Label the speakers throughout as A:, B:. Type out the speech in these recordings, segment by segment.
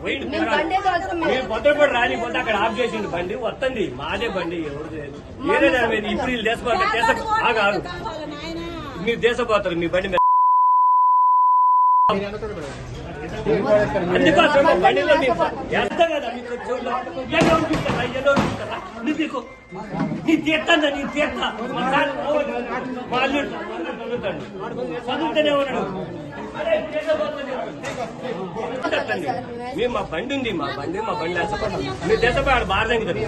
A: పోయింది మీరు భద్రపడి రానిపోతే అక్కడ ఆఫ్ చేసిండు బండి వస్తుంది మాదే బండి ఎవరు ఏదైనా ఇప్పుడు వీళ్ళు దేశపోతారు ఆగు మీరు దేశపోతారు మీ బండి అందుకోసం బండిలో ఎంత కదా మీకు నీకు నీ తీర్థందా నీ తీర్థ మా అల్లుడు చదువుతూనే ఉన్నాడు మేము మా బండి ఉంది మా బండి వేసపడ మీరు దేశపై ఆడ భారతం కదా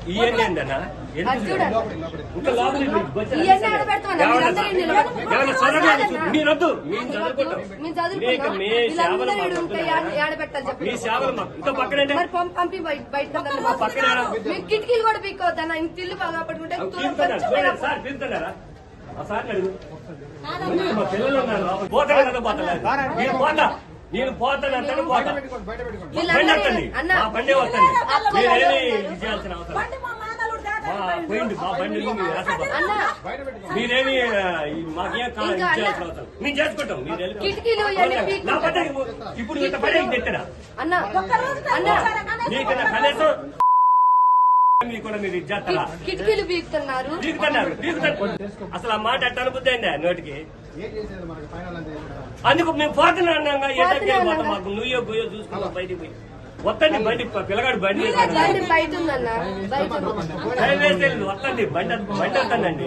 A: ఇవన్నీ ఏందన్నా ఇంకా లోపలి మీరొద్దు మేము చదువుకుంటాం మీ సేవలు మాకు ఇంకా పక్కనే పక్కన
B: కిటికీలు కూడా పీక్కోవద్దన్న ఇంటి ఇల్లు బాగా పట్టుకుంటే
A: సార్ పిలుతున్నారా ఆ సార్ అడుగు మా పిల్లలు ఉన్నారు పోతా నేను పోతానంటే పోతా బండి వస్తుంది మా బండి వస్తుంది మీరేమి చేయాల్సిన అవసరం పోయింది మా బండి మీరేమి మాకేం చేయాల్సిన అవసరం మేము చేసుకుంటాం ఇప్పుడు ఇంత పడే తెట్టడా నీకన్నా కనీసం కూడా మీరు ఇచ్చేస్తారా
B: కిటికీలు పీకుతున్నారు
A: అసలు ఆ మాట ఎట్ట అనుబుద్ధి అయిందా నోటికి అందుకు మేము పోతున్నాం మాకు నువ్వో గోయో చూసుకున్నాం బయటికి పోయి వస్తండి బండి పిల్లగాడు బండి
B: బయట ఉందన్న
A: వస్తండి బండి వస్తుందండి